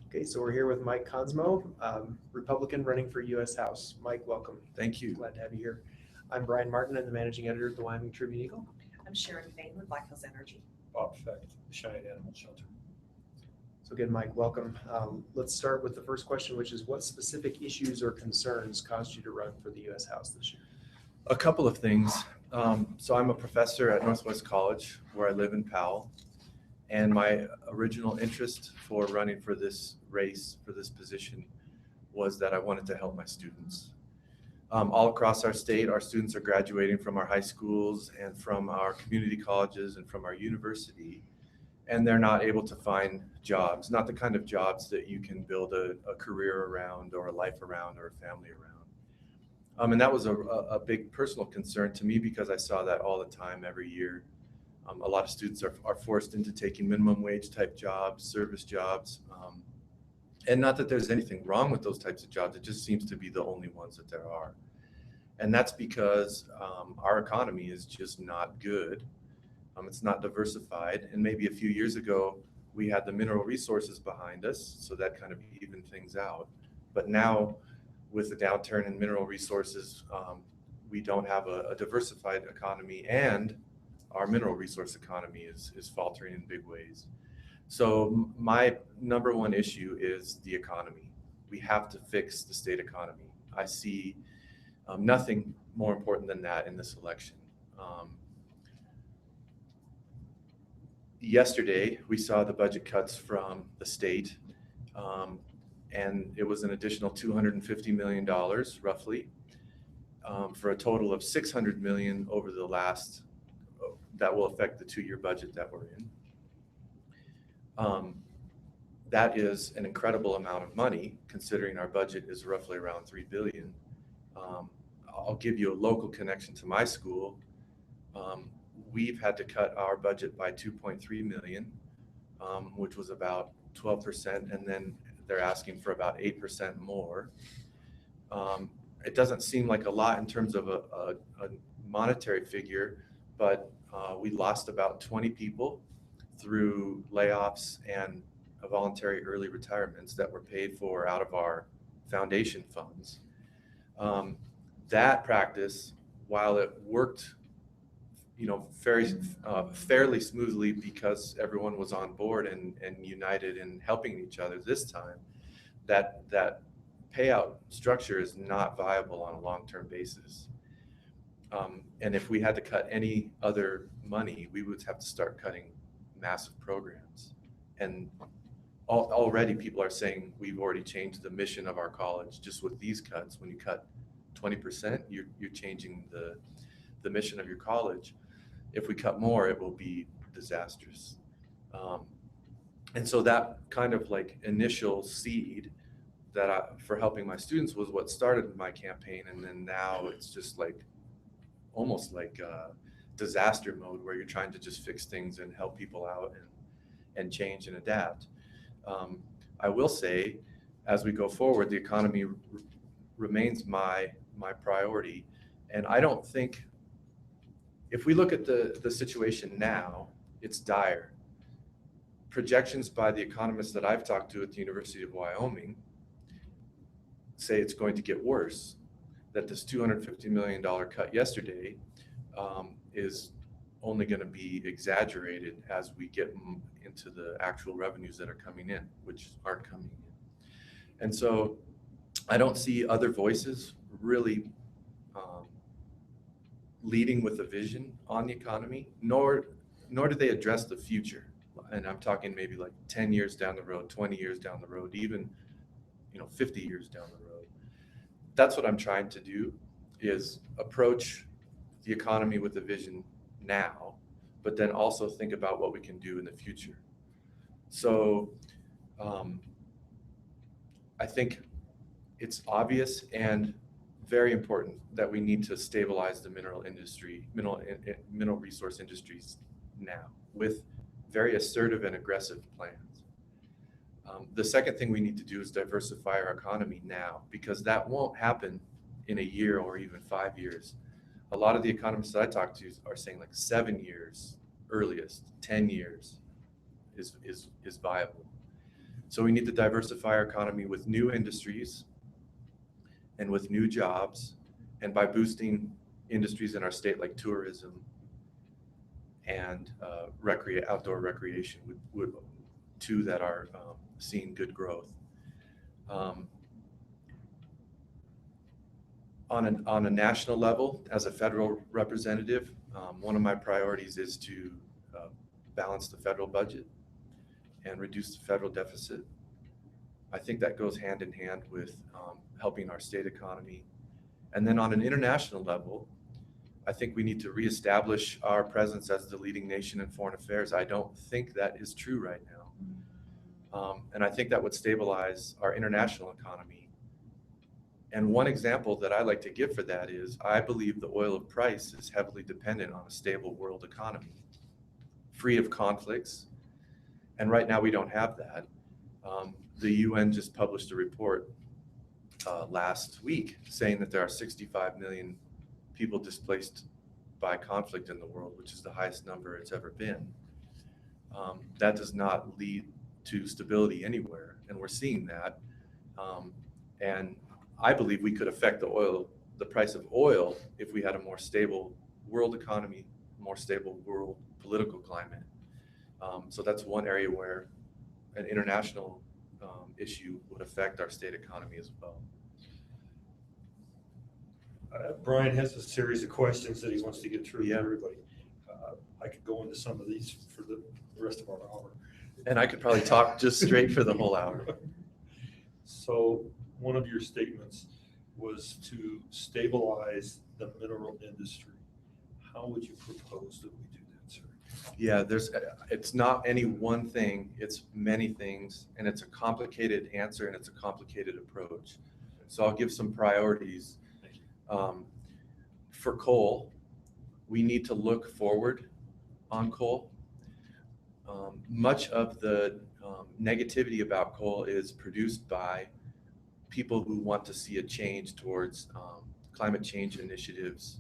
Okay, so we're here with Mike Konsmo, Republican running for U.S. House. Mike, welcome. Thank you. Glad to have you here. I'm Brian Martin. I'm the managing editor of the Wyoming Tribune Eagle. I'm Sharon Fain with Black Hills Energy. Bob Fecht, the Cheyenne Animal Shelter. So again, Mike, welcome. Let's start with the first question, which is what specific issues or concerns caused you to run for the U.S. House this year? A couple of things. So I'm a professor at Northwest College where I live in Powell. And my original interest for running for this race, for this position, was that I wanted to help my students. All across our state, our students are graduating from our high schools and from our community colleges and from our university, and they're not able to find jobs, not the kind of jobs that you can build a career around or a life around or a family around. And that was a big personal concern to me because I saw that all the time, every year. A lot of students are forced into taking minimum wage type jobs, service jobs. And not that there's anything wrong with those types of jobs, it just seems to be the only ones that there are. And that's because our economy is just not good. It's not diversified. And maybe a few years ago, we had the mineral resources behind us, so that kind of evened things out. But now, with the downturn in mineral resources, we don't have a diversified economy, and our mineral resource economy is faltering in big ways. So my number one issue is the economy. We have to fix the state economy. I see nothing more important than that in this election. Yesterday, we saw the budget cuts from the state, and it was an additional $250 million, roughly, for a total of $600 million over the last, that will affect the 2-year budget that we're in. That is an incredible amount of money, considering our budget is roughly around $3 billion. I'll give you a local connection to my school. We've had to cut our budget by $2.3 million, which was about 12%, and then they're asking for about 8% more. It doesn't seem like a lot in terms of a monetary figure, but we lost about 20 people through layoffs and voluntary early retirements that were paid for out of our foundation funds. That practice, while it worked, fairly smoothly because everyone was on board and united in helping each other this time, that payout structure is not viable on a long-term basis. And if we had to cut any other money, we would have to start cutting massive programs. And already people are saying we've already changed the mission of our college just with these cuts. When you cut 20%, you're changing the mission of your college. If we cut more, it will be disastrous. And so that kind of like initial seed for helping my students was what started my campaign. And then now it's just like almost like disaster mode where you're trying to just fix things and help people out and change and adapt. I will say, as we go forward, the economy remains my priority. And I don't think, if we look at the situation now, it's dire. Projections by the economists that I've talked to at the University of Wyoming say it's going to get worse, that this $250 million cut yesterday is only going to be exaggerated as we get into the actual revenues that are coming in, which aren't coming in. And so I don't see other voices really leading with a vision on the economy, nor do they address the future. And I'm talking maybe like 10 years down the road, 20 years down the road, even 50 years down the road. That's what I'm trying to do, is approach the economy with a vision now, but then also think about what we can do in the future. So I think it's obvious and very important that we need to stabilize the mineral resource industries now with very assertive and aggressive plans. The second thing we need to do is diversify our economy now, because that won't happen in a year or even 5 years. A lot of the economists that I talk to are saying like 7 years earliest, 10 years is viable. So we need to diversify our economy with new industries and with new jobs, and by boosting industries in our state like tourism and outdoor recreation, would two that are seeing good growth. On a national level, as a federal representative, one of my priorities is to balance the federal budget and reduce the federal deficit. I think that goes hand in hand with helping our state economy. And then on an international level, I think we need to reestablish our presence as the leading nation in foreign affairs. I don't think that is true right now. And I think that would stabilize our international economy. And one example that I like to give for that is I believe the oil price is heavily dependent on a stable world economy, free of conflicts. And right now we don't have that. The UN just published a report last week saying that there are 65 million people displaced by conflict in the world, which is the highest number it's ever been. That does not lead to stability anywhere, and we're seeing that. And I believe we could affect the price of oil if we had a more stable world economy, more stable world political climate. So that's one area where an international issue would affect our state economy as well. Brian has a series of questions that he wants to get through with Yeah. everybody. I could go into some of these for the rest of our hour. And I could probably talk just straight for the whole hour. So one of your statements was to stabilize the mineral industry. How would you propose that we do that, sir? Yeah, it's not any one thing, it's many things, and it's a complicated answer and it's a complicated approach. So I'll give some priorities. For coal, we need to look forward on coal. Much of the negativity about coal is produced by people who want to see a change towards climate change initiatives,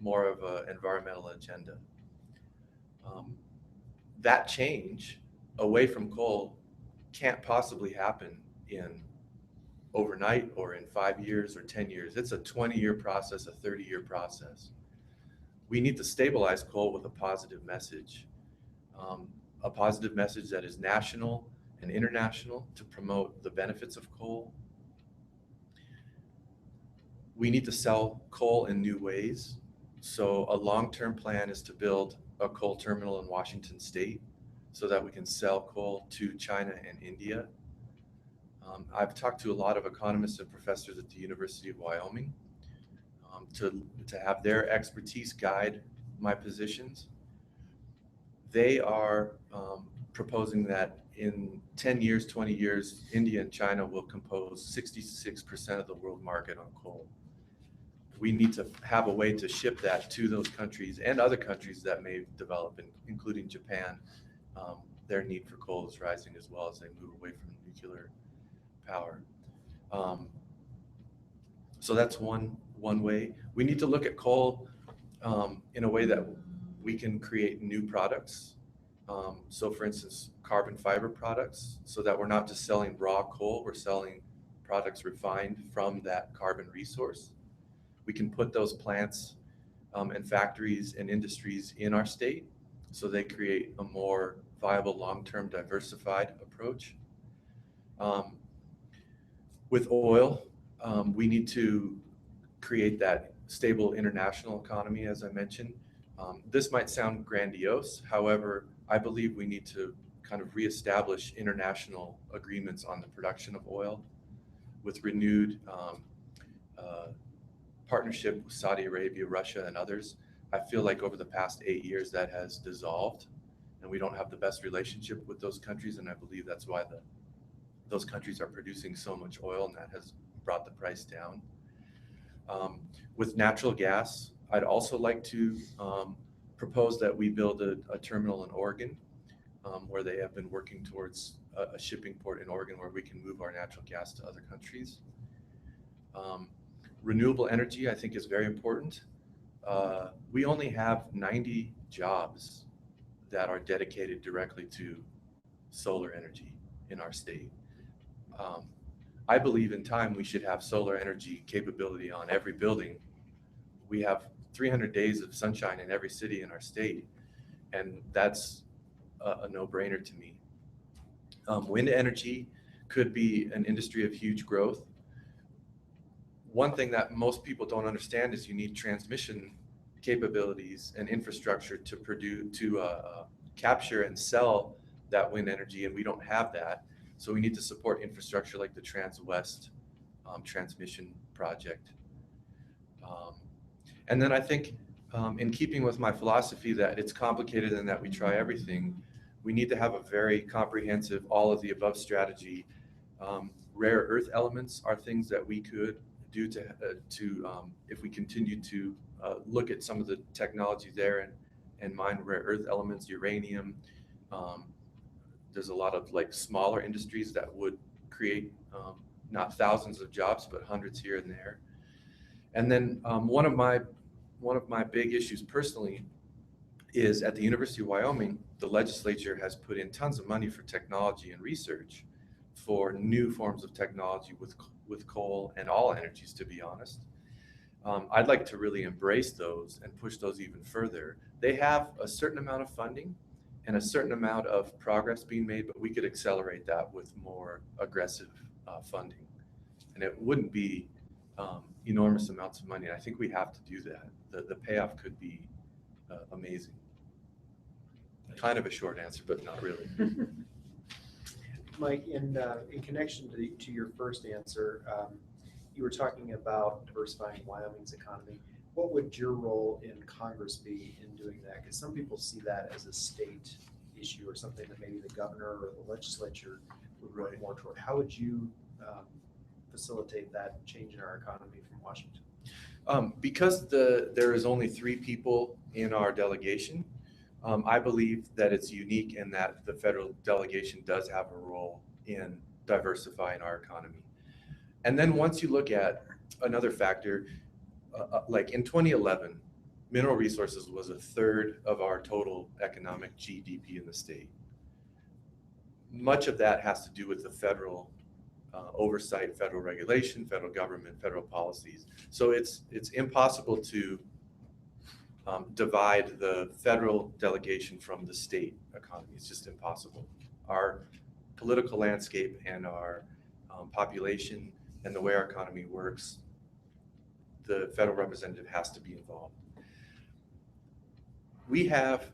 more of an environmental agenda. That change away from coal can't possibly happen in overnight or in 5 years or 10 years. It's a 20-year process, a 30-year process. We need to stabilize coal with a positive message that is national and international to promote the benefits of coal. We need to sell coal in new ways. So a long-term plan is to build a coal terminal in Washington State so that we can sell coal to China and India. I've talked to a lot of economists and professors at the University of Wyoming to have their expertise guide my positions. They are proposing that in 10 years, 20 years, India and China will compose 66% of the world market on coal. We need to have a way to ship that to those countries and other countries that may develop, including Japan. Their need for coal is rising as well as they move away from nuclear power. So that's one way. We need to look at coal in a way that we can create new products. So for instance, carbon fiber products, so that we're not just selling raw coal, we're selling products refined from that carbon resource. We can put those plants and factories and industries in our state so they create a more viable, long-term, diversified approach. With oil, we need to create that stable international economy, as I mentioned. This might sound grandiose. However, I believe we need to kind of reestablish international agreements on the production of oil with renewed partnership with Saudi Arabia, Russia, and others. I feel like over the past 8 years that has dissolved, and we don't have the best relationship with those countries, and I believe that's why those countries are producing so much oil, and that has brought the price down. With natural gas, I'd also like to propose that we build a terminal in Oregon, where they have been working towards a shipping port in Oregon where we can move our natural gas to other countries. Renewable energy, I think, is very important. We only have 90 jobs that are dedicated directly to solar energy in our state. I believe in time we should have solar energy capability on every building. We have 300 days of sunshine in every city in our state, and that's a no-brainer to me. Wind energy could be an industry of huge growth. One thing that most people don't understand is you need transmission capabilities and infrastructure to produce, capture and sell that wind energy, and we don't have that. So we need to support infrastructure like the Trans-West transmission project. And then I think, in keeping with my philosophy that it's complicated and that we try everything, we need to have a very comprehensive, all of the above strategy. Rare earth elements are things that we could do to if we continue to look at some of the technology there and mine rare earth elements, uranium. There's a lot of like smaller industries that would create not thousands of jobs, but hundreds here and there. And then one of my big issues personally is at the University of Wyoming, the legislature has put in tons of money for technology and research for new forms of technology with coal and all energies, to be honest. I'd like to really embrace those and push those even further. They have a certain amount of funding and a certain amount of progress being made, but we could accelerate that with more aggressive funding. And it wouldn't be enormous amounts of money. I think we have to do that. The payoff could be amazing. Kind of a short answer, but not really. Mike, in connection to your first answer, you were talking about diversifying Wyoming's economy. What would your role in Congress be in doing that? Because some people see that as a state issue or something that maybe the governor or the legislature would work more toward. How would you facilitate that change in our economy from Washington? Because there is only 3 people in our delegation, I believe that it's unique in that the federal delegation does have a role in diversifying our economy. And then once you look at another factor, like in 2011, mineral resources was a third of our total economic GDP in the state. Much of that has to do with the federal oversight, federal regulation, federal government, federal policies. So it's impossible to divide the federal delegation from the state economy. It's just impossible. Our political landscape and our population and the way our economy works, the federal representative has to be involved. We have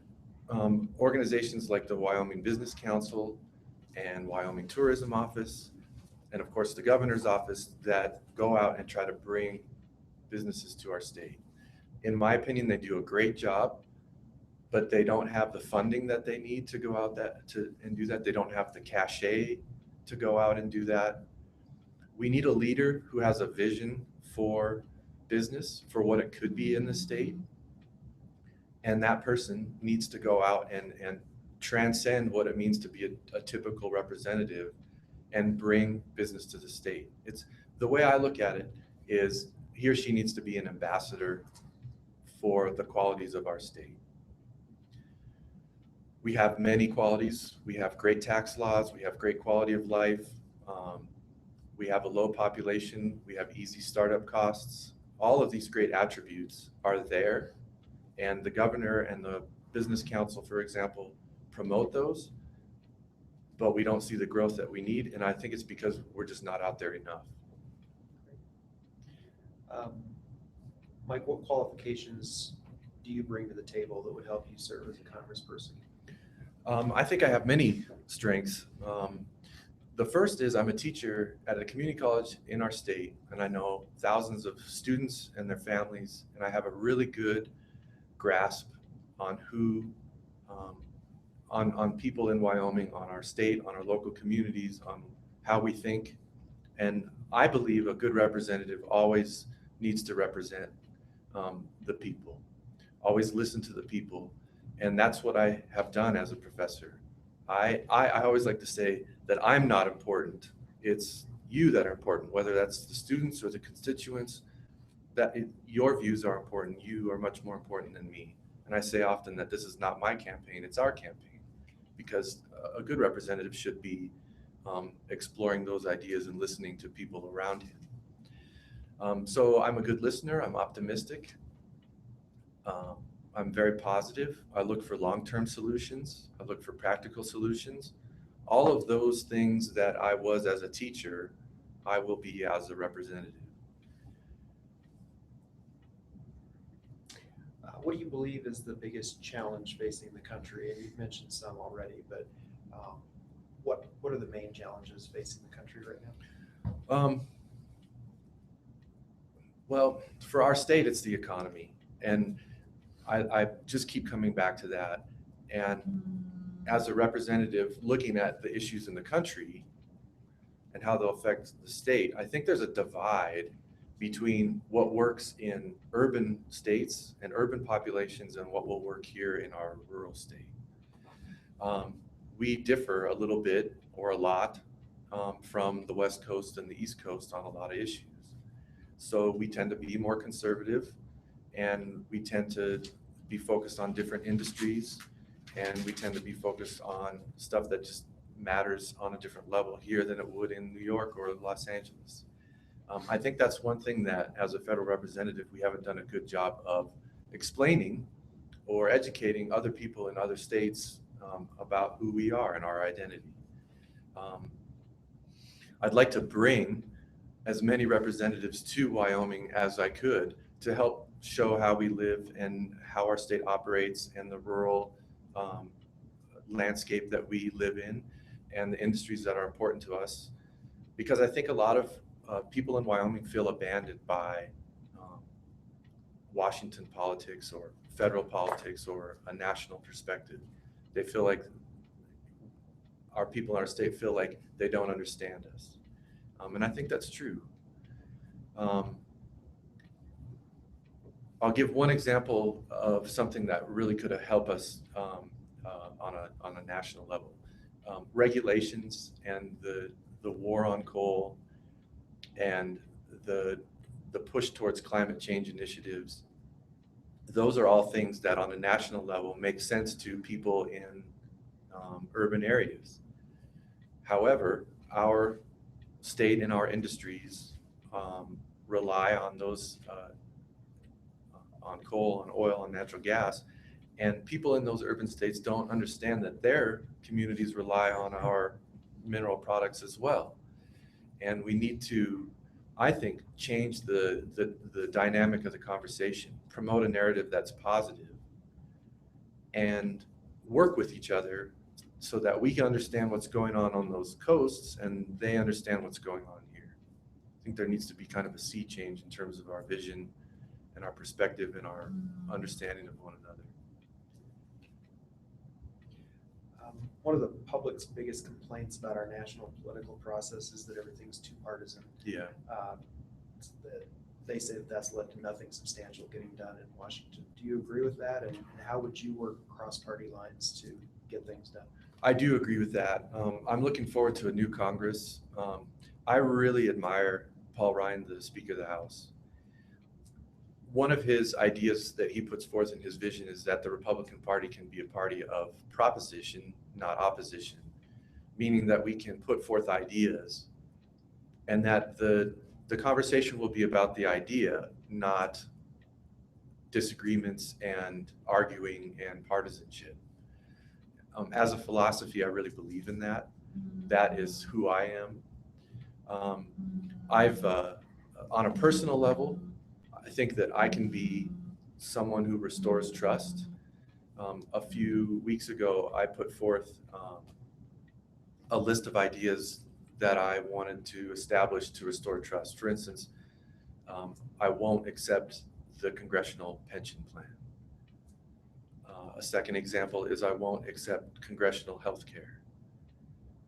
organizations like the Wyoming Business Council and Wyoming Tourism Office, and of course the governor's office that go out and try to bring businesses to our state. In my opinion, they do a great job, but they don't have the funding that they need to go out and do that. They don't have the cachet to go out and do that. We need a leader who has a vision for business, for what it could be in the state. And that person needs to go out and transcend what it means to be a typical representative and bring business to the state. It's the way I look at it is he or she needs to be an ambassador for the qualities of our state. We have many qualities. We have great tax laws. We have great quality of life. We have a low population. We have easy startup costs. All of these great attributes are there. And the governor and the business council, for example, promote those, but we don't see the growth that we need. And I think it's because we're just not out there enough. Mike, what qualifications do you bring to the table that would help you serve as a congressperson? I think I have many strengths. The first is I'm a teacher at a community college in our state, and I know thousands of students and their families, and I have a really good grasp on who, on people in Wyoming, on our state, on our local communities, on how we think. And I believe a good representative always needs to represent the people, always listen to the people. And that's what I have done as a professor. I always like to say that I'm not important. It's you that are important, whether that's the students or the constituents, your views are important. You are much more important than me. And I say often that this is not my campaign, it's our campaign. Because a good representative should be exploring those ideas and listening to people around him. So I'm a good listener. I'm optimistic. I'm very positive. I look for long-term solutions. I look for practical solutions. All of those things that I was as a teacher, I will be as a representative. What do you believe is the biggest challenge facing the country? And you've mentioned some already, but what are the main challenges facing the country right now? Well, for our state, it's the economy. And I just keep coming back to that. And as a representative looking at the issues in the country and how they'll affect the state, I think there's a divide between what works in urban states and urban populations and what will work here in our rural state. We differ a little bit or a lot from the West Coast and the East Coast on a lot of issues. So we tend to be more conservative, and we tend to be focused on different industries, and we tend to be focused on stuff that just matters on a different level here than it would in New York or Los Angeles. I think that's one thing that as a federal representative, we haven't done a good job of explaining or educating other people in other states about who we are and our identity. I'd like to bring as many representatives to Wyoming as I could to help show how we live and how our state operates and the rural landscape that we live in and the industries that are important to us. Because I think a lot of people in Wyoming feel abandoned by Washington politics or federal politics or a national perspective. They feel like our people in our state feel like they don't understand us. And I think that's true. I'll give one example of something that really could have helped us on a national level. Regulations and the war on coal and the push towards climate change initiatives. Those are all things that on a national level make sense to people in urban areas. However, our state and our industries rely on those on coal and oil and natural gas, and people in those urban states don't understand that their communities rely on our mineral products as well. And we need to, I think, change the dynamic of the conversation, promote a narrative that's positive, and work with each other so that we can understand what's going on those coasts and they understand what's going on here. I think there needs to be kind of a sea change in terms of our vision and our perspective and our understanding of one another. One of the public's biggest complaints about our national political process is that everything's too partisan. Yeah. They say that that's led to nothing substantial getting done in Washington. Do you agree with that? And how would you work across party lines to get things done? I do agree with that. I'm looking forward to a new Congress. I really admire Paul Ryan, the Speaker of the House. One of his ideas that he puts forth in his vision is that the Republican Party can be a party of proposition, not opposition, meaning that we can put forth ideas and that the conversation will be about the idea, not disagreements and arguing and partisanship. As a philosophy, I really believe in that. That is who I am. I've, on a personal level, I think that I can be someone who restores trust. A few weeks ago, I put forth a list of ideas that I wanted to establish to restore trust. For instance, I won't accept the congressional pension plan. A second example is I won't accept congressional health care.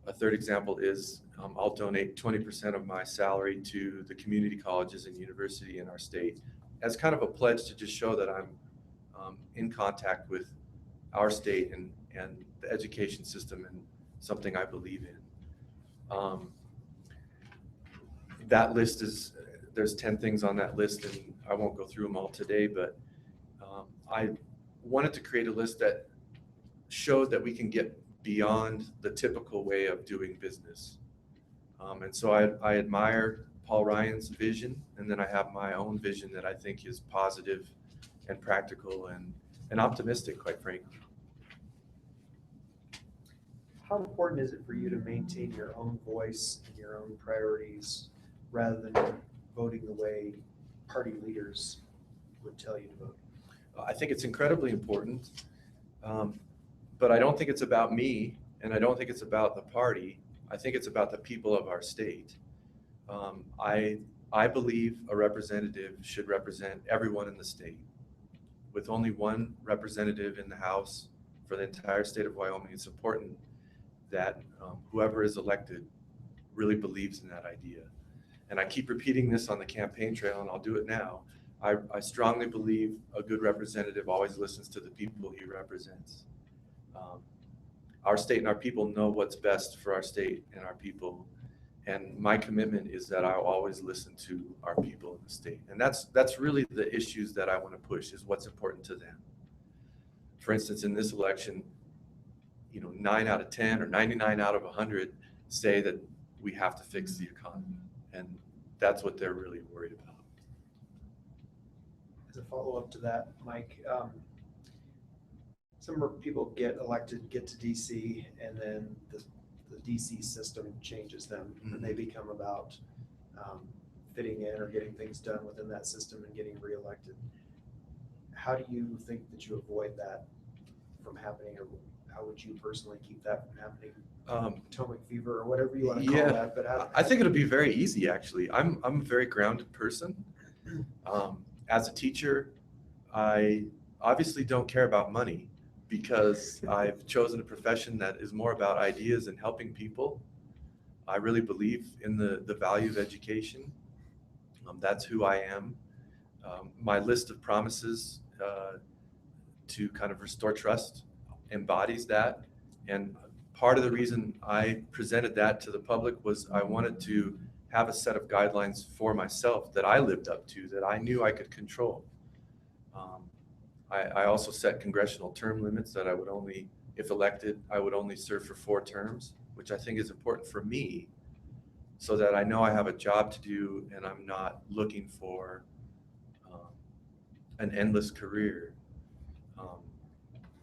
A third example is I'll donate 20% of my salary to the community colleges and university in our state as kind of a pledge to just show that I'm in contact with our state and the education system and something I believe in. That list there's 10 things on that list, and I won't go through them all today, but I wanted to create a list that showed that we can get beyond the typical way of doing business And so I admire Paul Ryan's vision, and then I have my own vision that I think is positive and practical and optimistic, quite frankly. How important is it for you to maintain your own voice and your own priorities rather than voting the way party leaders would tell you to vote? I think it's incredibly important, but I don't think it's about me, and I don't think it's about the party. I think it's about the people of our state. I believe a representative should represent everyone in the state. With only one representative in the House for the entire state of Wyoming, it's important that whoever is elected really believes in that idea. And I keep repeating this on the campaign trail, and I'll do it now. I strongly believe a good representative always listens to the people he represents. Our state and our people know what's best for our state and our people. And my commitment is that I'll always listen to our people in the state. And that's really the issues that I want to push, is what's important to them. For instance, in this election, 9 out of 10 or 99 out of 100 say that we have to fix the economy. And that's what they're really worried about. As a follow-up to that, Mike, some people get elected, get to DC, and then the DC system changes them, and they become about fitting in or getting things done within that system and getting reelected. How do you think that you avoid that from happening, or how would you personally keep that from happening? Potomac fever or whatever you want to call that. But I think it'll be very easy, actually. I'm a very grounded person. As a teacher, I obviously don't care about money, because I've chosen a profession that is more about ideas and helping people. I really believe in the value of education. That's who I am. My list of promises to kind of restore trust embodies that. And part of the reason I presented that to the public was I wanted to have a set of guidelines for myself that I lived up to, that I knew I could control. I also set congressional term limits that I would only, if elected, I would only serve for 4 terms, which I think is important for me, so that I know I have a job to do and I'm not looking for an endless career.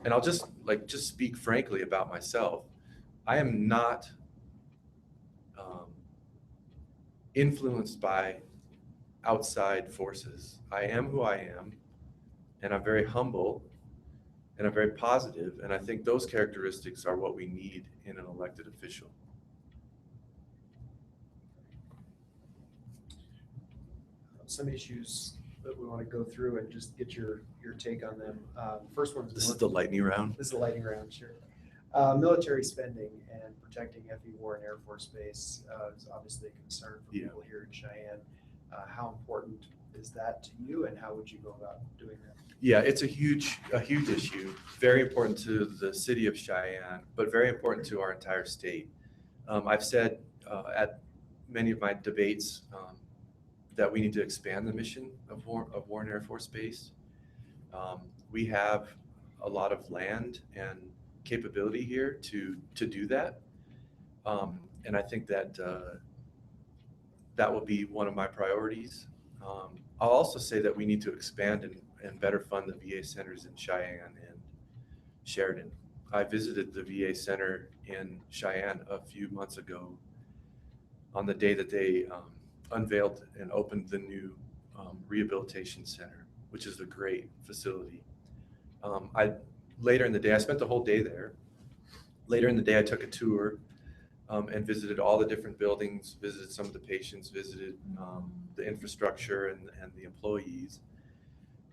And I'll just speak frankly about myself. I am not influenced by outside forces. I am who I am. And I'm very humble, and I'm very positive, and I think those characteristics are what we need in an elected official. some issues that we want to go through and just get your take on them. First one is This is the lightning round. This is the lightning round, sure. Military spending and protecting FE Warren Air Force Base is obviously a concern for people here in Cheyenne. How important is that to you, and how would you go about doing that? Yeah, it's a huge issue. Very important to the city of Cheyenne, but very important to our entire state. I've said at many of my debates that we need to expand the mission of Warren Air Force Base. We have a lot of land and capability here to do that, and I think that that will be one of my priorities. I'll also say that we need to expand and better fund the VA centers in Cheyenne and Sheridan. I visited the VA center in Cheyenne a few months ago on the day that they unveiled and opened the new rehabilitation center, which is a great facility. Later in the day, I spent the whole day there. Later in the day, I took a tour and visited all the different buildings, visited some of the patients, visited the infrastructure and the employees.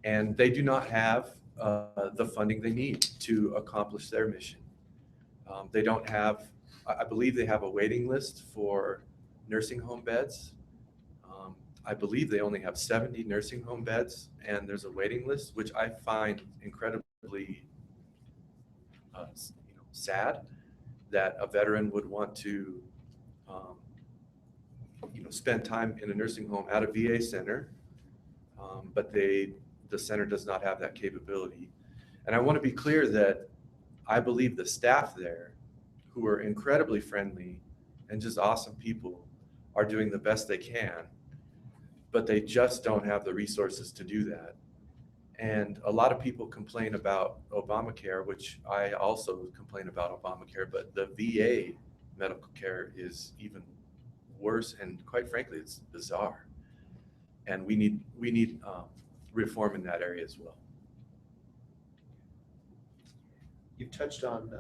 And they do not have the funding they need to accomplish their mission. They don't have, I believe they have a waiting list for nursing home beds. I believe they only have 70 nursing home beds, and there's a waiting list, which I find incredibly sad that a veteran would want to spend time in a nursing home at a VA center, but the center does not have that capability. And I want to be clear that I believe the staff there, who are incredibly friendly and just awesome people, are doing the best they can, but they just don't have the resources to do that. And a lot of people complain about Obamacare, which I also complain about Obamacare, but the VA medical care is even worse, and quite frankly, it's bizarre. And we need reform in that area as well. You've touched on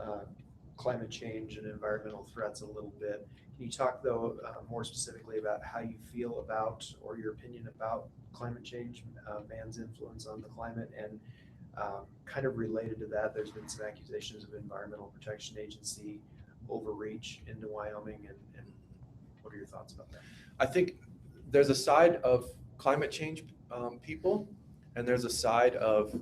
climate change and environmental threats a little bit. Can you talk, though, more specifically about how you feel about, or your opinion about climate change, man's influence on the climate, and kind of related to that, there's been some accusations of Environmental Protection Agency overreach into Wyoming, and what are your thoughts about that? I think there's a side of climate change people, and there's a side of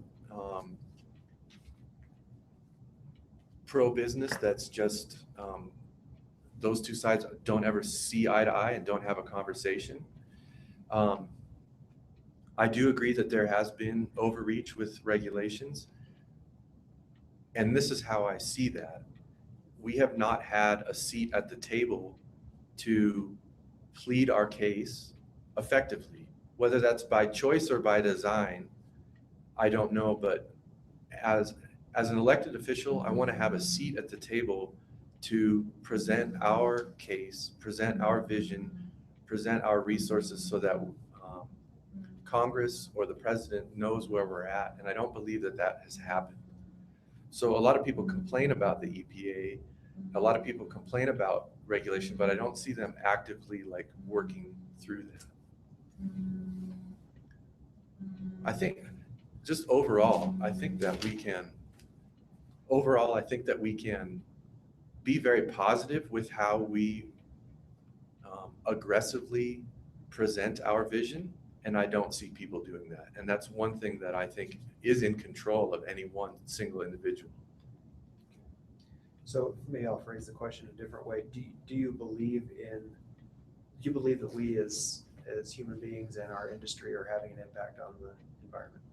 pro-business that's just those two sides don't ever see eye to eye and don't have a conversation. I do agree that there has been overreach with regulations, and this is how I see that. We have not had a seat at the table to plead our case effectively, whether that's by choice or by design, I don't know, but as an elected official, I want to have a seat at the table to present our case, present our vision, present our resources so that Congress or the president knows where we're at. And I don't believe that that has happened. So a lot of people complain about the EPA. A lot of people complain about regulation, but I don't see them actively like working through that. I think just overall, I think that we can be very positive with how we aggressively present our vision, and I don't see people doing that. And that's one thing that I think is in control of any one single individual. So maybe I'll phrase the question a different way. Do you believe that we as human beings and our industry are having an impact on the environment?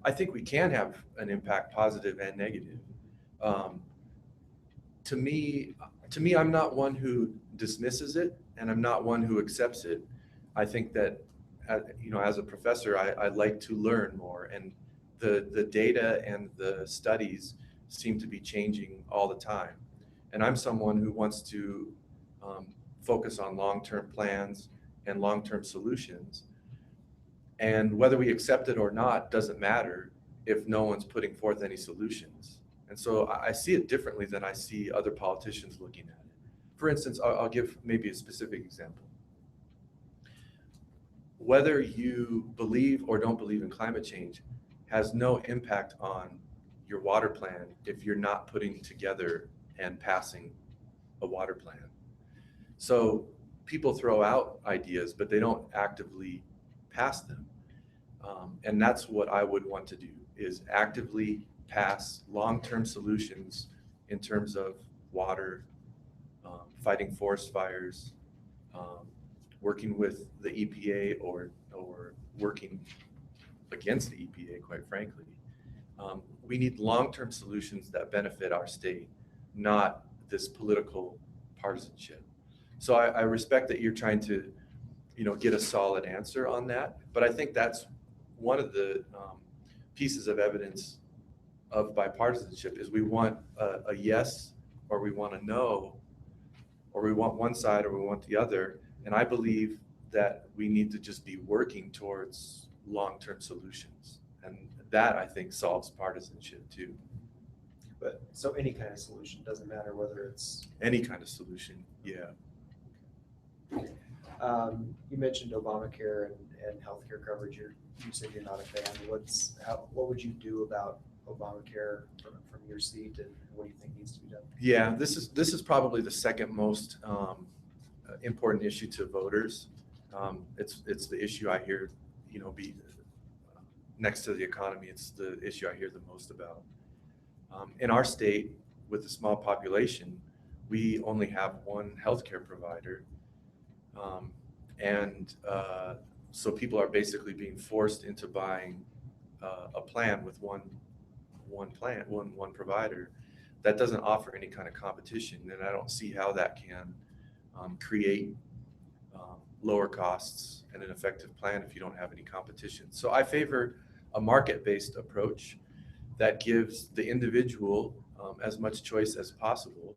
I think we can have an impact, positive and negative. To me, I'm not one who dismisses it, and I'm not one who accepts it. I think that, as a professor, I like to learn more, and the data and the studies seem to be changing all the time. And I'm someone who wants to focus on long-term plans and long-term solutions. And whether we accept it or not doesn't matter if no one's putting forth any solutions. And so I see it differently than I see other politicians looking at it. For instance, I'll give maybe a specific example. Whether you believe or don't believe in climate change has no impact on your water plan if you're not putting together and passing a water plan. So people throw out ideas, but they don't actively pass them. And that's what I would want to do, is actively pass long-term solutions in terms of water, fighting forest fires, working with the EPA or working against the EPA, quite frankly. We need long-term solutions that benefit our state, not this political partisanship. So I respect that you're trying to, get a solid answer on that, but I think that's one of the pieces of evidence of bipartisanship is we want a yes, or we want a no, or we want one side or we want the other. And I believe that we need to just be working towards long-term solutions. And that, I think, solves partisanship too. But so any kind of solution, doesn't matter whether it's any kind of solution. Yeah. You mentioned Obamacare and healthcare coverage. You said you're not a fan. What would you do about Obamacare from your seat, and what do you think needs to be done? Yeah, this is probably the second most important issue to voters. It's the issue I hear, be next to the economy. It's the issue I hear the most about. In our state, with a small population, we only have one healthcare provider. So people are basically being forced into buying a plan with one provider that doesn't offer any kind of competition. And I don't see how that can create lower costs and an effective plan if you don't have any competition. So I favor a market-based approach that gives the individual as much choice as possible.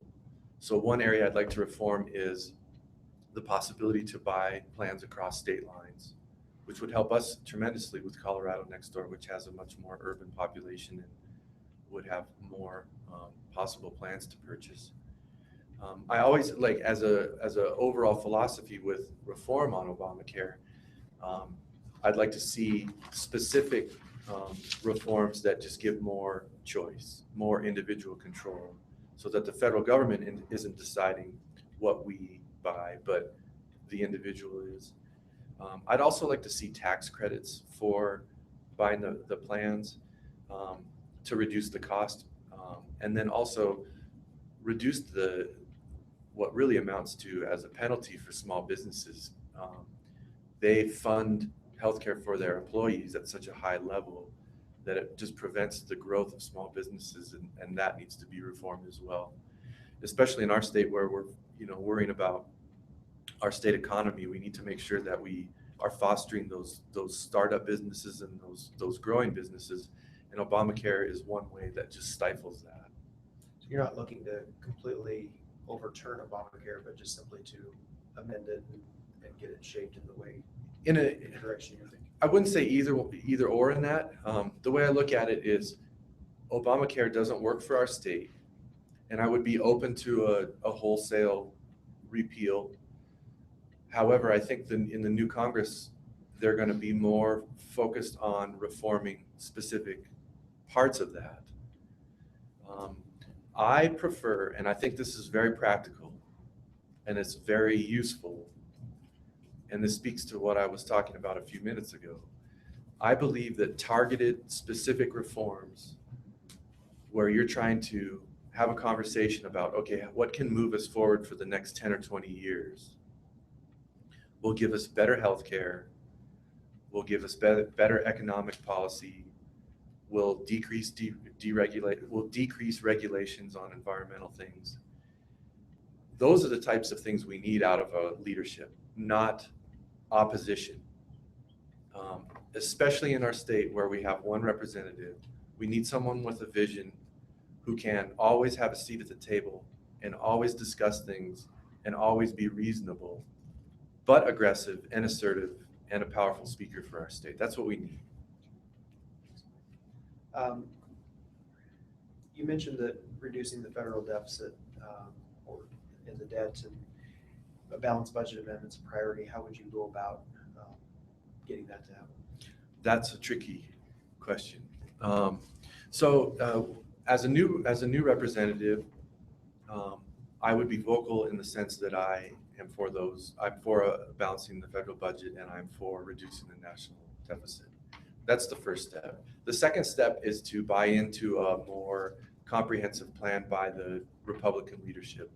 So one area I'd like to reform is the possibility to buy plans across state lines, which would help us tremendously with Colorado next door, which has a much more urban population and would have more possible plans to purchase. I always like, as a overall philosophy with reform on Obamacare, I'd like to see specific reforms that just give more choice, more individual control, so that the federal government isn't deciding what we buy, but the individual is. I'd also like to see tax credits for buying the plans to reduce the cost, and then also reduce what really amounts to as a penalty for small businesses. They fund healthcare for their employees at such a high level that it just prevents the growth of small businesses, and that needs to be reformed as well. Especially in our state where we're worrying about our state economy, we need to make sure that we are fostering those startup businesses and those growing businesses, and Obamacare is one way that just stifles that. So you're not looking to completely overturn Obamacare, but just simply to amend it and get it shaped in the way, In the direction you're thinking. I wouldn't say either or in that. The way I look at it is Obamacare doesn't work for our state, and I would be open to a wholesale repeal. However, I think in the new Congress, they're going to be more focused on reforming specific parts of that. I prefer, and I think this is very practical, and it's very useful, and this speaks to what I was talking about a few minutes ago. I believe that targeted, specific reforms where you're trying to have a conversation about, okay, what can move us forward for the next 10 or 20 years will give us better healthcare, will give us better economic policy, will decrease regulations on environmental things. Those are the types of things we need out of a leadership, not opposition. Especially in our state where we have one representative, we need someone with a vision who can always have a seat at the table and always discuss things and always be reasonable, but aggressive and assertive and a powerful speaker for our state. That's what we need. You mentioned that reducing the federal deficit and the debt and a balanced budget amendment's a priority. How would you go about getting that to happen? That's a tricky question. As a new representative, I would be vocal in the sense that I'm for balancing the federal budget, and I'm for reducing the national deficit. That's the first step. The second step is to buy into a more comprehensive plan by the Republican leadership.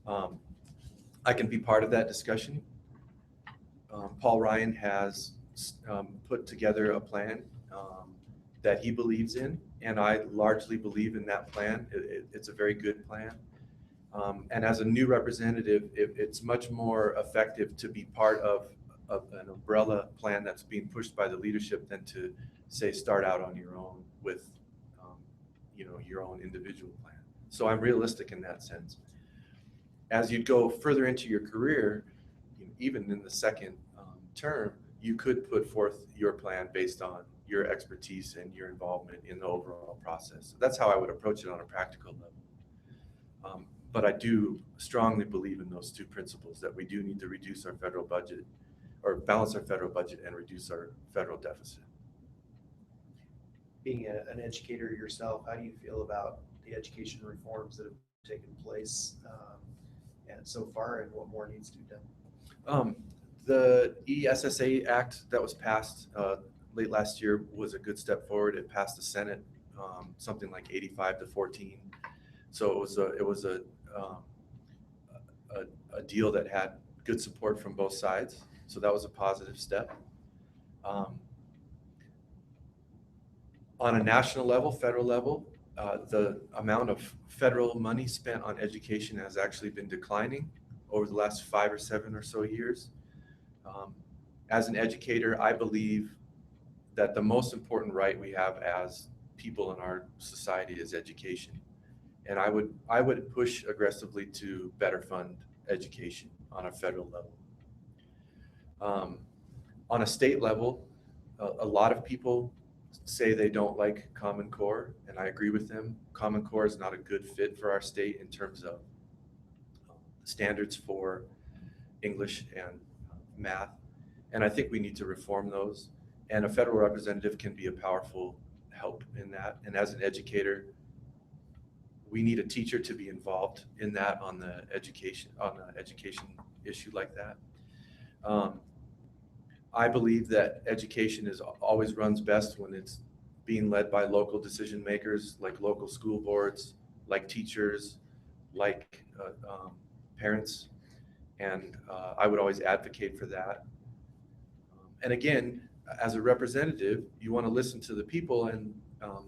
I can be part of that discussion. Paul Ryan has put together a plan that he believes in, and I largely believe in that plan. It's a very good plan. And as a new representative, it's much more effective to be part of an umbrella plan that's being pushed by the leadership than to say start out on your own with your own individual plan. So I'm realistic in that sense. As you go further into your career, even in the second term, you could put forth your plan based on your expertise and your involvement in the overall process. So that's how I would approach it on a practical level. But I do strongly believe in those two principles, that we do need to reduce our federal budget, or balance our federal budget and reduce our federal deficit. Being an educator yourself, how do you feel about the education reforms that have taken place and so far, and what more needs to be done? The ESSA Act that was passed late last year was a good step forward. It passed the Senate something like 85-14. So it was a deal that had good support from both sides. So that was a positive step. On a national level, federal level, the amount of federal money spent on education has actually been declining over the last 5 or 7 or so years. As an educator, I believe that the most important right we have as people in our society is education. And I would push aggressively to better fund education on a federal level. On a state level, a lot of people say they don't like Common Core, and I agree with them. Common Core is not a good fit for our state in terms of standards for English and math. And I think we need to reform those. And a federal representative can be a powerful help in that. And as an educator, we need a teacher to be involved in that on an education issue like that. I believe that education always runs best when it's being led by local decision makers, like local school boards, like teachers, like parents. And I would always advocate for that. And again, as a representative, you want to listen to the people, and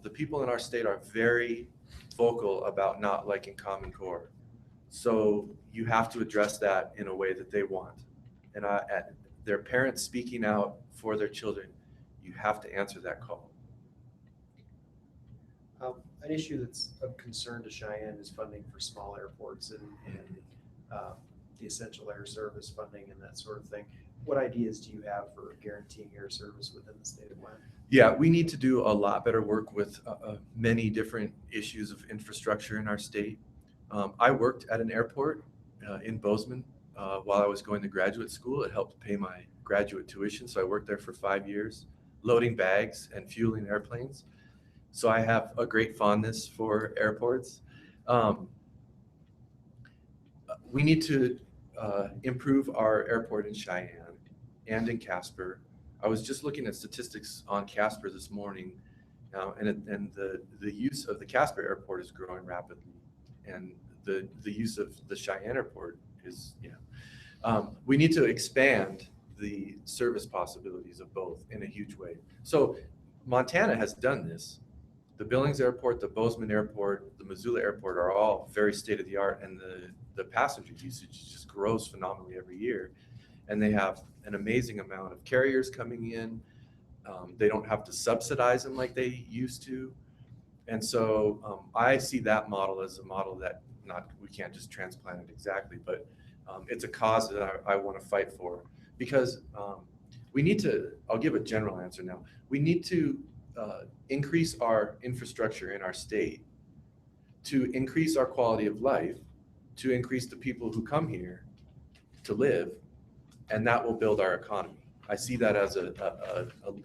the people in our state are very vocal about not liking Common Core. So you have to address that in a way that they want. And their parents speaking out for their children, you have to answer that call. An issue that's of concern to Cheyenne is funding for small airports and the essential air service funding and that sort of thing. What ideas do you have for guaranteeing air service within the state of Wyoming? Yeah, we need to do a lot better work with many different issues of infrastructure in our state. I worked at an airport in Bozeman while I was going to graduate school. It helped pay my graduate tuition, so I worked there for 5 years, loading bags and fueling airplanes. So I have a great fondness for airports. We need to improve our airport in Cheyenne and in Casper. I was just looking at statistics on Casper this morning, and the use of the Casper airport is growing rapidly, and the use of the Cheyenne airport is, we need to expand the service possibilities of both in a huge way. So Montana has done this. The Billings Airport, the Bozeman Airport, the Missoula Airport are all very state-of-the-art, and the passenger usage just grows phenomenally every year. And they have an amazing amount of carriers coming in. They don't have to subsidize them like they used to. And so I see that model as a model that we can't just transplant it exactly, but it's a cause that I want to fight for, because we need to, I'll give a general answer now. We need to increase our infrastructure in our state to increase our quality of life, to increase the people who come here to live, and that will build our economy. I see that as a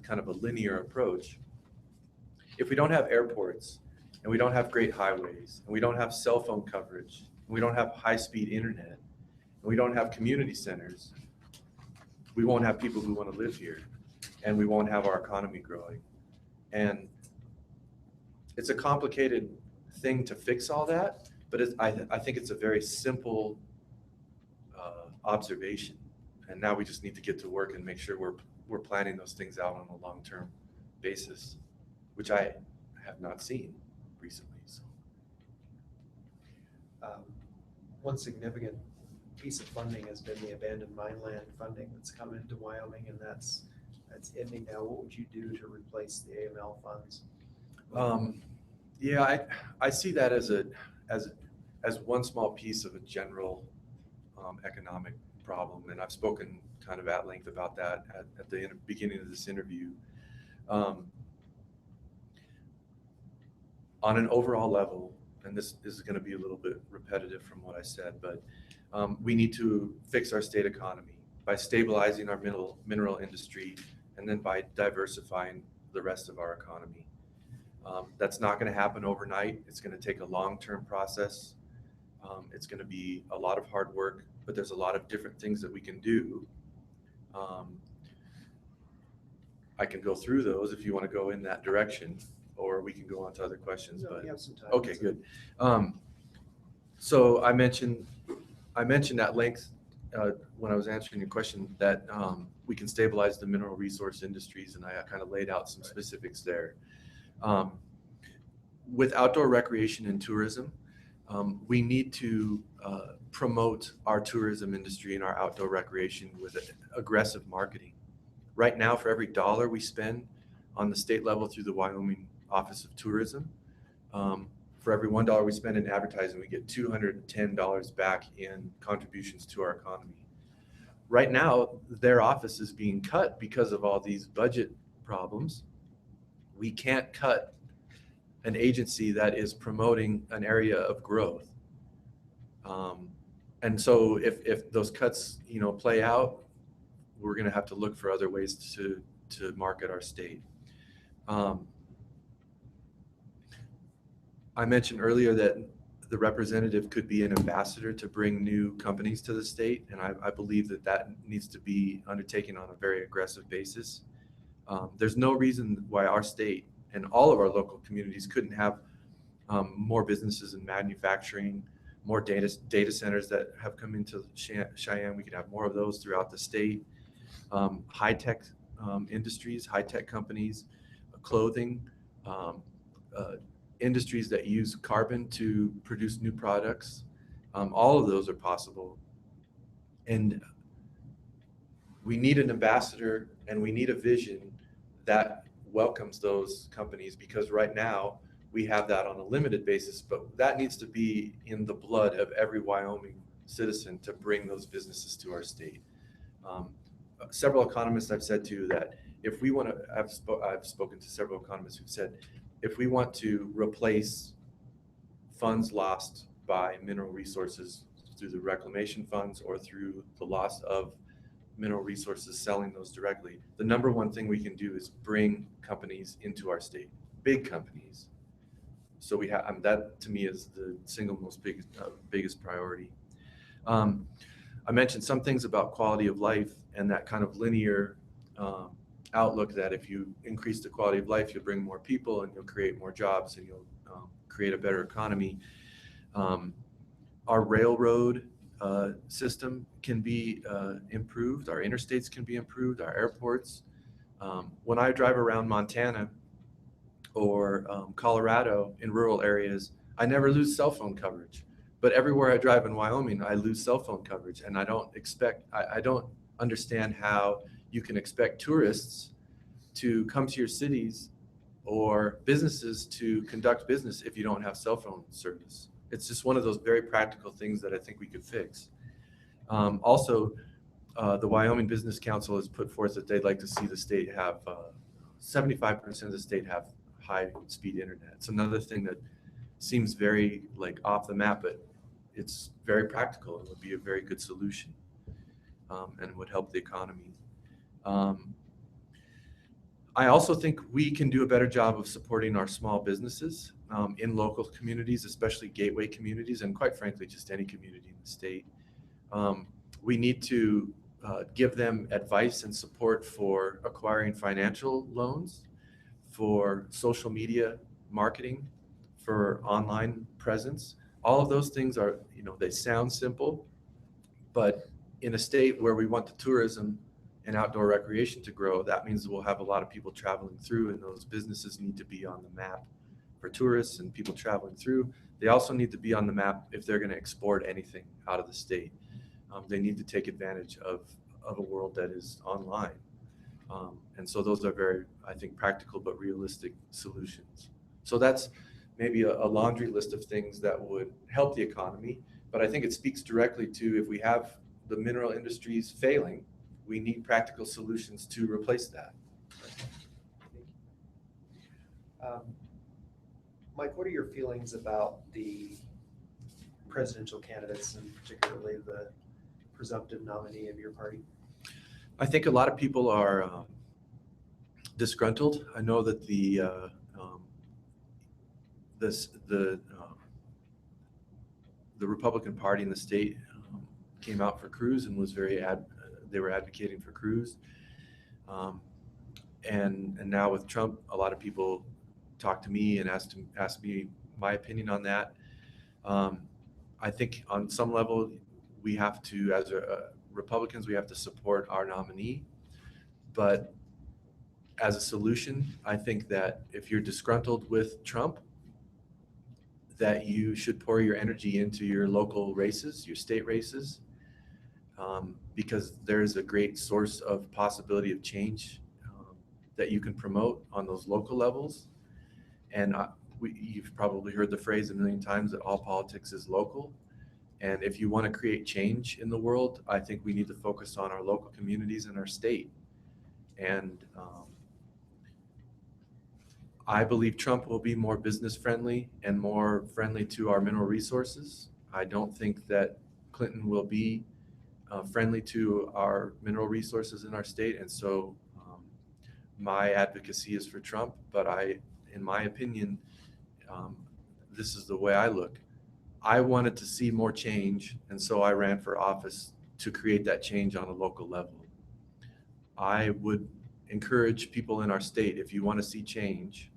kind of a linear approach. If we don't have airports, and we don't have great highways, and we don't have cell phone coverage, and we don't have high-speed internet, and we don't have community centers, we won't have people who want to live here, and we won't have our economy growing. And it's a complicated thing to fix all that, but I think it's a very simple observation. And now we just need to get to work and make sure we're planning those things out on a long-term basis, which I have not seen recently. So, one significant piece of funding has been the abandoned mine land funding that's come into Wyoming, and that's ending now. What would you do to replace the AML funds? Yeah, I see that as one small piece of a general economic problem, and I've spoken kind of at length about that at the beginning of this interview. On an overall level, and this is going to be a little bit repetitive from what I said, but we need to fix our state economy by stabilizing our mineral industry, and then by diversifying the rest of our economy. That's not going to happen overnight. It's going to take a long-term process. It's going to be a lot of hard work, but there's a lot of different things that we can do. I can go through those if you want to go in that direction, or we can go on to other questions. No, But we have some time. okay, good. So I mentioned at length when I was answering your question that we can stabilize the mineral resource industries, and I kind of laid out some specifics there. With outdoor recreation and tourism, we need to promote our tourism industry and our outdoor recreation with aggressive marketing. Right now, for every dollar we spend on the state level through the Wyoming Office of Tourism, for every $1 we spend in advertising, we get $210 back in contributions to our economy. Right now, their office is being cut because of all these budget problems. We can't cut an agency that is promoting an area of growth. And so if those cuts, play out, we're going to have to look for other ways to market our state. I mentioned earlier that the representative could be an ambassador to bring new companies to the state, and I believe that needs to be undertaken on a very aggressive basis. There's no reason why our state and all of our local communities couldn't have more businesses in manufacturing, more data centers that have come into Cheyenne. We could have more of those throughout the state. High-tech industries, high-tech companies, clothing, industries that use carbon to produce new products. All of those are possible. And we need an ambassador and we need a vision that welcomes those companies, because right now we have that on a limited basis, but that needs to be in the blood of every Wyoming citizen to bring those businesses to our state. Several economists I've said to that if we want to, I've spoken to several economists who've said, if we want to replace funds lost by mineral resources through the reclamation funds or through the loss of mineral resources, selling those directly, the number one thing we can do is bring companies into our state, big companies. So we have that, to me, is the single most biggest priority. I mentioned some things about quality of life and that kind of linear outlook that if you increase the quality of life, you'll bring more people and you'll create more jobs and you'll create a better economy. Our railroad system can be improved. Our interstates can be improved. Our airports. When I drive around Montana or Colorado in rural areas, I never lose cell phone coverage. But everywhere I drive in Wyoming, I lose cell phone coverage, and I don't understand how you can expect tourists to come to your cities or businesses to conduct business if you don't have cell phone service. It's just one of those very practical things that I think we could fix. Also, the Wyoming Business Council has put forth that they'd like to see the state have 75% of the state have high-speed internet. It's another thing that seems very off the map, but it's very practical and would be a very good solution, and would help the economy. I also think we can do a better job of supporting our small businesses in local communities, especially gateway communities, and quite frankly, just any community in the state. We need to give them advice and support for acquiring financial loans, for social media marketing, for online presence. All of those things are, they sound simple, but in a state where we want the tourism and outdoor recreation to grow, that means we'll have a lot of people traveling through, and those businesses need to be on the map for tourists and people traveling through. They also need to be on the map if they're going to export anything out of the state. They need to take advantage of a world that is online. And so those are very, I think, practical but realistic solutions. So that's maybe a laundry list of things that would help the economy, but I think it speaks directly to, if we have the mineral industries failing, we need practical solutions to replace that. Mike, what are your feelings about the presidential candidates, and particularly the presumptive nominee of your party? I think a lot of people are disgruntled. I know that the Republican Party in the state came out for Cruz and was they were advocating for Cruz. And now with Trump, a lot of people talk to me and ask me my opinion on that. I think on some level, we have to, as Republicans, we have to support our nominee. But as a solution, I think that if you're disgruntled with Trump, that you should pour your energy into your local races, your state races, because there's a great source of possibility of change that you can promote on those local levels. And you've probably heard the phrase a million times that all politics is local. And if you want to create change in the world, I think we need to focus on our local communities and our state. And I believe Trump will be more business friendly and more friendly to our mineral resources. I don't think that Clinton will be friendly to our mineral resources in our state. And so my advocacy is for Trump, but in my opinion, this is the way I look. I wanted to see more change, and so I ran for office to create that change on a local level. I would encourage people in our state, if you want to see change,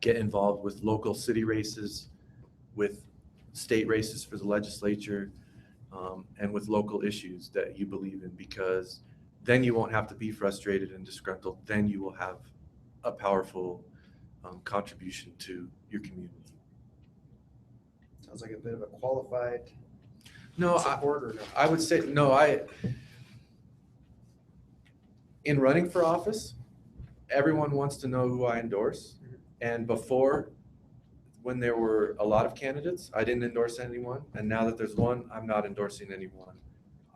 get involved with local city races, with state races for the legislature, and with local issues that you believe in, because then you won't have to be frustrated and disgruntled. Then you will have a powerful contribution to your community. Sounds like a bit of a qualified No, support, or no? I would say, no, in running for office, everyone wants to know who I endorse. And before, when there were a lot of candidates, I didn't endorse anyone. And now that there's one, I'm not endorsing anyone.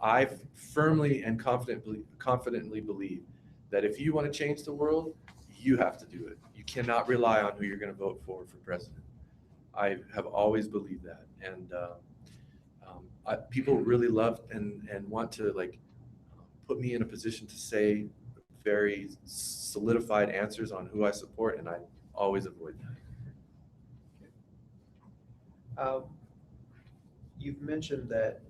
I firmly and confidently believe that if you want to change the world, you have to do it. You cannot rely on who you're going to vote for president. I have always believed that. And people really love and want to put me in a position to say very solidified answers on who I support, and I always avoid that. You've mentioned that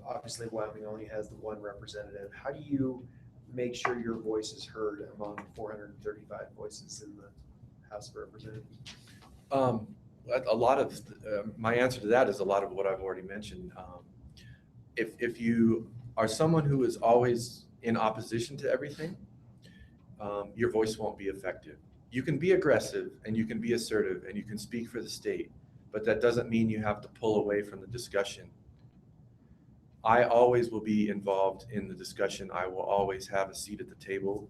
obviously Wyoming only has the one representative. How do you make sure your voice is heard among 435 voices in the House of Representatives? A lot of my answer to that is a lot of what I've already mentioned. If you are someone who is always in opposition to everything, your voice won't be effective. You can be aggressive and you can be assertive and you can speak for the state, but that doesn't mean you have to pull away from the discussion. I always will be involved in the discussion. I will always have a seat at the table.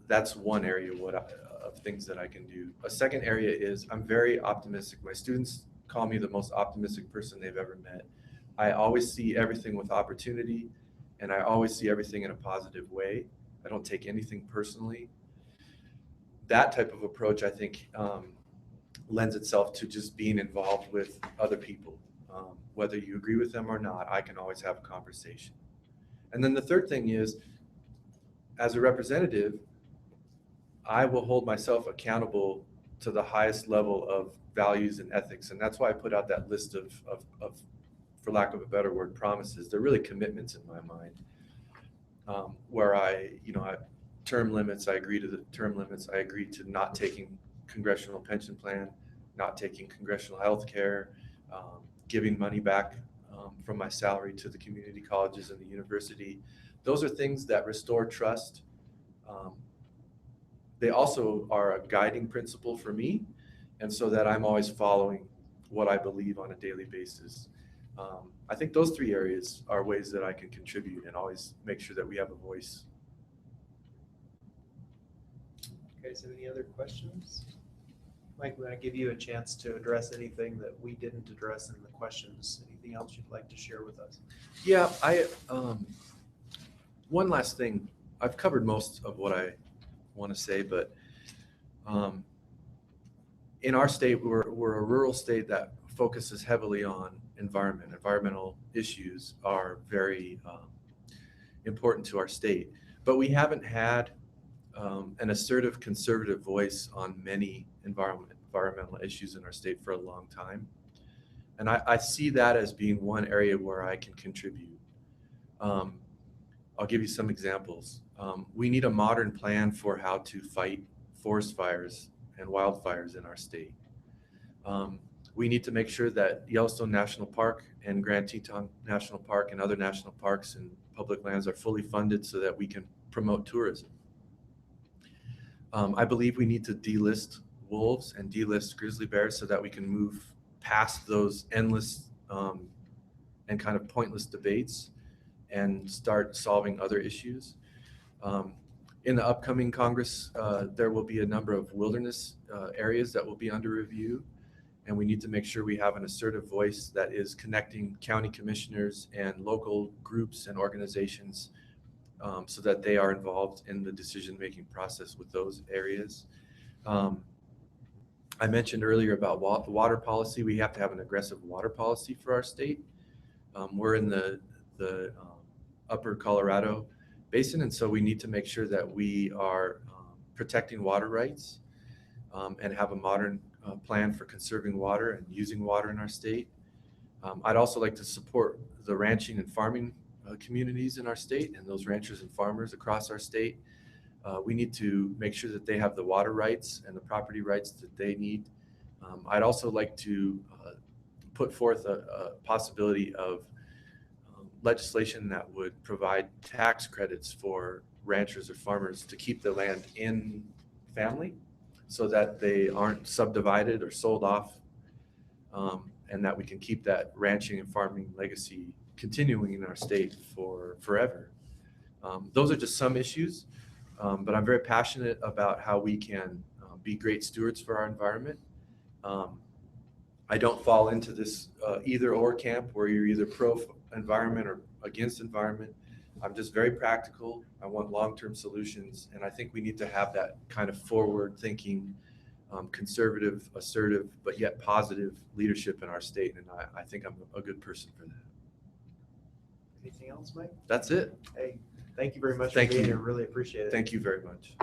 That's one area of things that I can do. A second area is I'm very optimistic. My students call me the most optimistic person they've ever met. I always see everything with opportunity, and I always see everything in a positive way. I don't take anything personally. That type of approach, I think, lends itself to just being involved with other people. Whether you agree with them or not, I can always have a conversation. And then the third thing is, as a representative, I will hold myself accountable to the highest level of values and ethics. And that's why I put out that list of for lack of a better word, promises. They're really commitments in my mind, where term limits, I agree to the term limits. I agree to not taking congressional pension plan, not taking congressional health care, giving money back from my salary to the community colleges and the university. Those are things that restore trust. They also are a guiding principle for me, and so that I'm always following what I believe on a daily basis. I think those three areas are ways that I can contribute and always make sure that we have a voice. Okay, so any other questions? Mike, we're going to give you a chance to address anything that we didn't address in the questions. Anything else you'd like to share with us? Yeah, one last thing. I've covered most of what I want to say, but in our state, we're a rural state that focuses heavily on environment. Environmental issues are very important to our state, but we haven't had an assertive conservative voice on many environmental issues in our state for a long time. And I see that as being one area where I can contribute. I'll give you some examples. We need a modern plan for how to fight forest fires and wildfires in our state. We need to make sure that Yellowstone National Park and Grand Teton National Park and other national parks and public lands are fully funded so that we can promote tourism. I believe we need to delist wolves and delist grizzly bears so that we can move past those endless and kind of pointless debates and start solving other issues. In the upcoming Congress, there will be a number of wilderness areas that will be under review, and we need to make sure we have an assertive voice that is connecting county commissioners and local groups and organizations so that they are involved in the decision-making process with those areas. I mentioned earlier about water policy. We have to have an aggressive water policy for our state. We're in the upper Colorado basin, and so we need to make sure that we are protecting water rights and have a modern plan for conserving water and using water in our state. I'd also like to support the ranching and farming communities in our state and those ranchers and farmers across our state. We need to make sure that they have the water rights and the property rights that they need. I'd also like to put forth a possibility of legislation that would provide tax credits for ranchers or farmers to keep the land in family so that they aren't subdivided or sold off, and that we can keep that ranching and farming legacy continuing in our state for forever. Those are just some issues, but I'm very passionate about how we can be great stewards for our environment. I don't fall into this either or camp where you're either pro environment or against environment. I'm just very practical. I want long-term solutions, and I think we need to have that kind of forward-thinking, conservative, assertive, but yet positive leadership in our state, and I think I'm a good person for that. Anything else, Mike? That's it. Hey, thank you very much Thank for being you. here. Really appreciate it. Thank you very much.